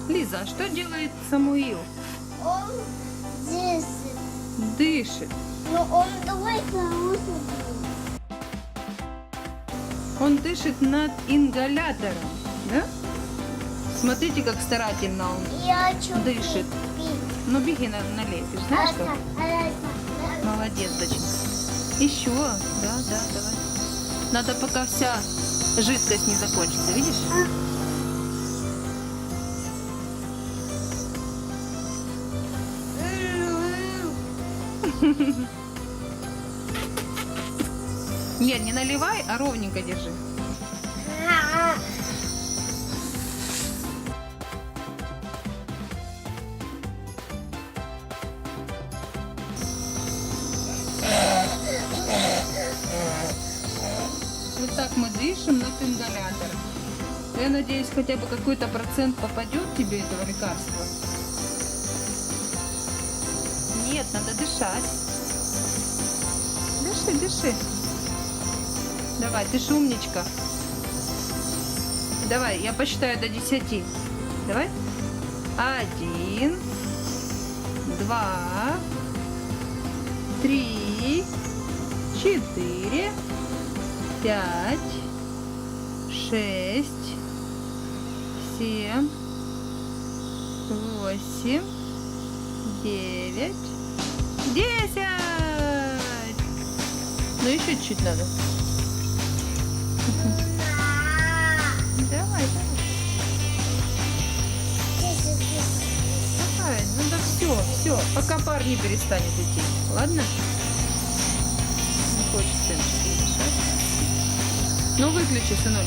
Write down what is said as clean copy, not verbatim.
Лиза, а что делает Самуил? Он дышит. Дышит. Но он давай хороший. Он дышит над ингалятором, да? Смотрите, как старательно он Я хочу дышит. пить. Ну, беги налепишь, знаешь что? Молодец, доченька. Еще, да, давай. Надо, пока вся жидкость не закончится, видишь? Нет, не наливай, а ровненько держи. Вот так мы дышим над ингалятором. Я надеюсь, хотя бы какой-то процент попадет тебе этого лекарства. Нет, надо дышать. Дыши, дыши. Давай, ты ж умничка. Давай, я посчитаю до 10. Давай. 1, 2, 3, 4, 5, 6, 7, 8, 9, 10. Ну еще чуть-чуть надо. Давай, давай. Давай, надо все, пока пар не перестанет идти. Ладно? Не хочется им дышать. Ну выключи, сынок.